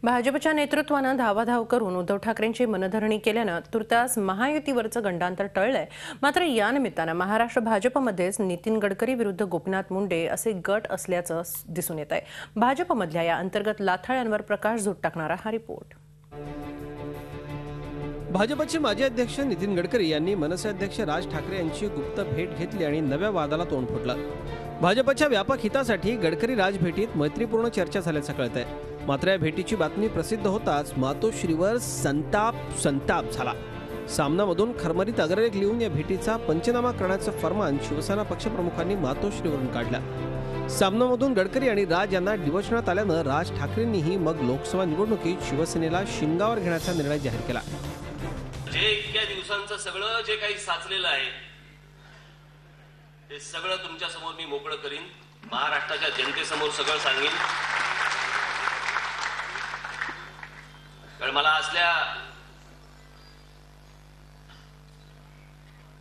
भाजपच्या नेतृत्वानं धावाधाव करून उद्धव ठाकरेंची मनधरणी केल्यानं तुर्तास महायुतीवरचं गंडांतर टळलंय। मात्र या निमित्तानं महाराष्ट्र भाजपमध्येच नितीन गडकरी विरुद्ध गोपीनाथ मुंडे असे गट असल्याचं दिसून येत आहे। भाजपमधल्या या अंतर्गत लाथाळ्यांवर प्रकाश झोत टाकणारा हा रिपोर्ट। भाजपचे माजी अध्यक्ष नितीन गडकरी यांनी मनसे अध्यक्ष राज ठाकरे यांची गुप्त भेट घेतली आणि नव्या वादाला तोंड फुटलं। भाजपच्या व्यापक हितासाठी गडकरी राज भेटीत मैत्रीपूर्ण चर्चा झाल्याचं कळतंय। मात्र या भेटीची बातमी प्रसिद्ध होताच मातोश्रीवर संताप झाला। सामनामधून खरमरीत अग्रलेख लिहून या भेटीचा पंचनामा करण्याचं फरमान शिवसेना पक्षप्रमुखांनी मातोश्रीवरून काढलं। सामनामधून गडकरी आणि राज यांना डिवचण्यात आल्यानं राज ठाकरेंनीही मग लोकसभा निवडणुकीत शिवसेनेला शिंगावर घेण्याचा निर्णय जाहीर केला। जे इतक्या दिवसांचं सगळं जे काही साचलेलं आहे ते सगळं तुमच्या समोर मी मोकळं करीन, महाराष्ट्राच्या जनतेसमोर सगळं सांगेन। कारण मला असल्या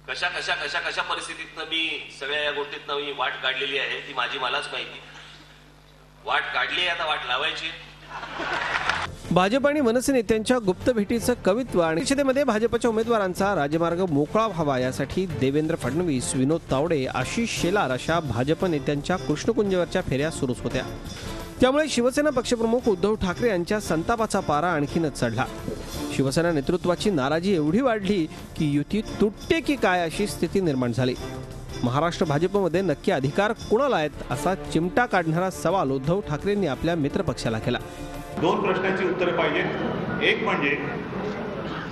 कशा परिस्थितीतनं मी सगळ्या या गोष्टीतनं मी वाट काढलेली आहे ती माझी मलाच माहिती। वाट काढली आहे, आता वाट लावायची। भाजप आणि मनसे नेत्यांच्या गुप्त भेटीचं कवित्व आणि परिषदेमध्ये भाजपच्या उमेदवारांचा राजमार्ग मोकळा व्हावा यासाठी देवेंद्र फडणवीस, विनोद तावडे, आशिष शेलार अशा भाजप नेत्यांच्या कृष्णकुंजवरच्या फेऱ्या सुरूच होत्या। त्यामुळे शिवसेना पक्षप्रमुख उद्धव ठाकरे यांच्या संतापाचा पारा आणखीनच चढला। शिवसेना नेतृत्वाची नाराजी एवढी वाढली की युती तुटते की काय अशी स्थिती निर्माण झाली। महाराष्ट्र भाजपमध्ये नक्की अधिकार कुणाला आहेत असा चिमटा काढणारा सवाल उद्धव ठाकरेंनी आपल्या मित्रपक्षाला केला। दोन प्रश्नांची उत्तरे पाहिजेत। एक म्हणजे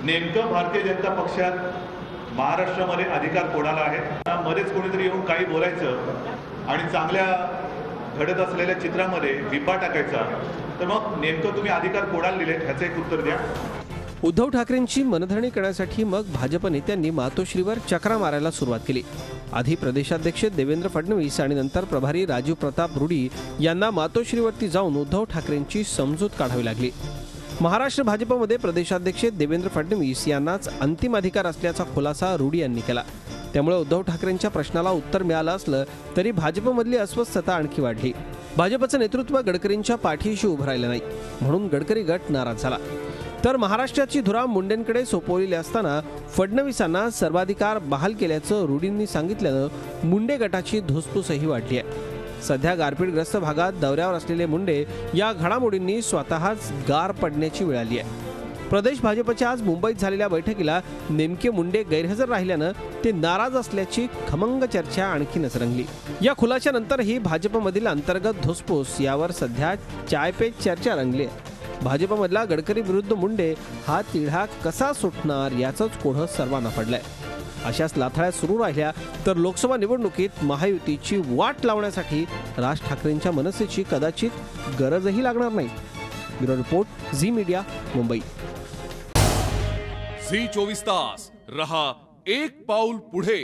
नेमकं भारतीय जनता पक्षात महाराष्ट्रामध्ये अधिकार कोणाला आहे? मध्येच कोणीतरी येऊन काही बोलायचं आणि चांगल्या घडत असलेल्या चित्रामध्ये बिब्बा टाकायचा, तर मग नेमकं तुम्ही अधिकार कोणाला दिले ह्याचं एक उत्तर द्या। उद्धव ठाकरेंची मनधरणी करण्यासाठी मग भाजप नेत्यांनी मातोश्रीवर चक्रा मारायला सुरुवात केली। आधी प्रदेशाध्यक्ष देवेंद्र फडणवीस आणि नंतर प्रभारी राजीव प्रताप रुडी यांना मातोश्रीवरती जाऊन उद्धव ठाकरेंची समजूत काढावी लागली। महाराष्ट्र भाजपमध्ये प्रदेशाध्यक्ष देवेंद्र फडणवीस यांनाच अंतिम अधिकार असल्याचा खुलासा रुडी यांनी केला। त्यामुळे उद्धव ठाकरेंच्या प्रश्नाला उत्तर मिळालं असलं तरी भाजपमधली अस्वस्थता आणखी वाढली। भाजपचं नेतृत्व गडकरींच्या पाठीशी उभं राहिलं नाही, म्हणून गडकरी गट नाराज झाला। तर महाराष्ट्राची धुरा मुंडेंकडे सोपवलेली असताना फडणवीसांना सर्वाधिकार बहाल केल्याचं रुडींनी सांगितल्यानं मुंडे गटाची धुसफूसही वाढली आहे। सध्या गारपीटग्रस्त भागात दौऱ्यावर असलेले मुंडे या घडामोडींनी स्वतःच गार पडण्याची वेळ आली आहे। प्रदेश भाजपच्या आज मुंबईत झालेल्या बैठकीला नेमके मुंडे गैरहजर राहिल्यानं ते नाराज असल्याची खमंग चर्चा आणखीनच रंगली। या खुलाशानंतरही भाजपमधील अंतर्गत धुसफूस यावर सध्या चाय पे चर्चा रंगली आहे। भाजपमधला गडकरी विरुद्ध मुंडे हा तिढा कसा सुटणार याचंच कोढं सर्वांना पडलंय। अशाच लाथाळ्या सुरू राहिल्या तर लोकसभा निवडणुकीत महायुतीची वाट लावण्यासाठी राज ठाकरेंच्या मनसेची कदाचित गरजही लागणार नाही। Bureau report, Zee media, Mumbai. Zee 24 तास रहा एक पाऊल पुढे।